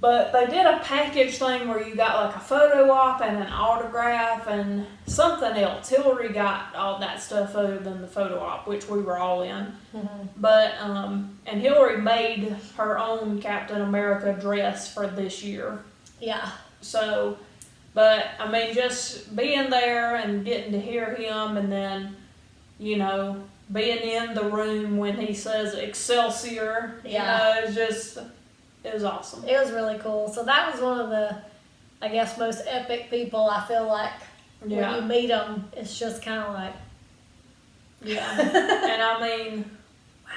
But they did a package thing where you got like a photo op and an autograph and something else. Hillary got all that stuff other than the photo op, which we were all in. Mm-hmm. But, and Hillary made her own Captain America dress for this year. Yeah. So, but, I mean, just being there and getting to hear him and then, you know, being in the room when he says Excelsior, you know, it's just... It was awesome. It was really cool. So that was one of the, I guess, most epic people. I feel like when you meet them, it's just kind of like... Yeah. And I mean, wow.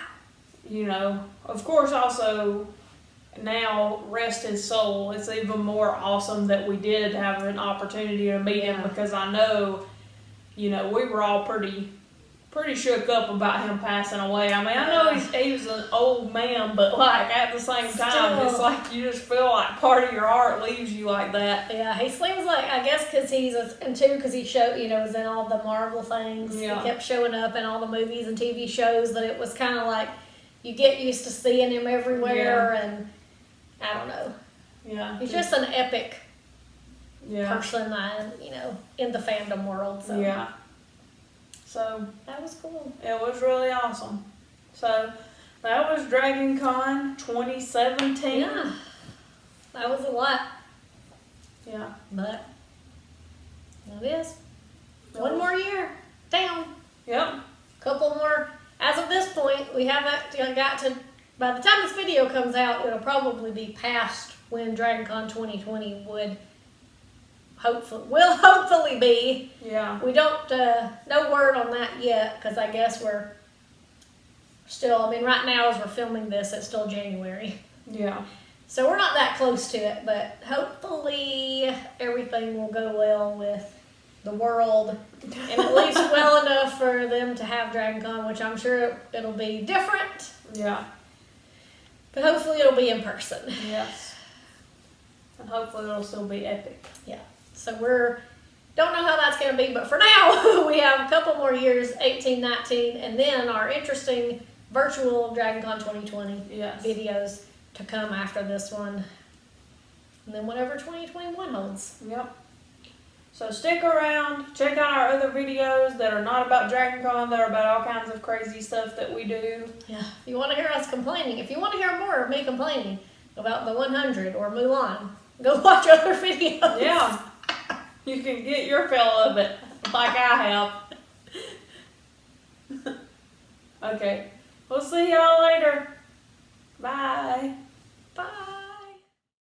You know, of course also now, rest his soul, it's even more awesome that we did have an opportunity to meet him because I know, you know, we were all pretty shook up about him passing away. I mean, I know he was an old man, but like at the same time, it's like you just feel like part of your heart leaves you like that. Yeah, he seems like, I guess because because he showed, you know, was in all the Marvel things. Yeah. He kept showing up in all the movies and TV shows that it was kind of like you get used to seeing him everywhere and I don't know. Yeah. He's just an epic person, you know, in the fandom world. So. Yeah. So that was cool. It was really awesome. So that was Dragon Con 2017. Yeah. That was a lot. Yeah. But it is. One more year down. Yep. Couple more. As of this point, we haven't got to, by the time this video comes out, it'll probably be past when Dragon Con 2020 will hopefully be. Yeah. We don't, no word on that yet, because I guess we're still, I mean, right now as we're filming this, it's still January. Yeah. So we're not that close to it, but hopefully everything will go well with the world, and at least well enough for them to have Dragon Con, which I'm sure it'll be different. Yeah. But hopefully it'll be in person. Yes. And hopefully it'll still be epic. Yeah. So we're Don't know how that's going to be, but for now, we have a couple more years, 18, 19, and then our interesting virtual DragonCon 2020 Yes. videos to come after this one. And then whatever 2021 holds. Yep. So stick around, check out our other videos that are not about DragonCon, that are about all kinds of crazy stuff that we do. Yeah, if you want to hear us complaining, if you want to hear more of me complaining about the 100 or Mulan, go watch other videos. Yeah. You can get your fill of it, like I have. Okay. We'll see y'all later.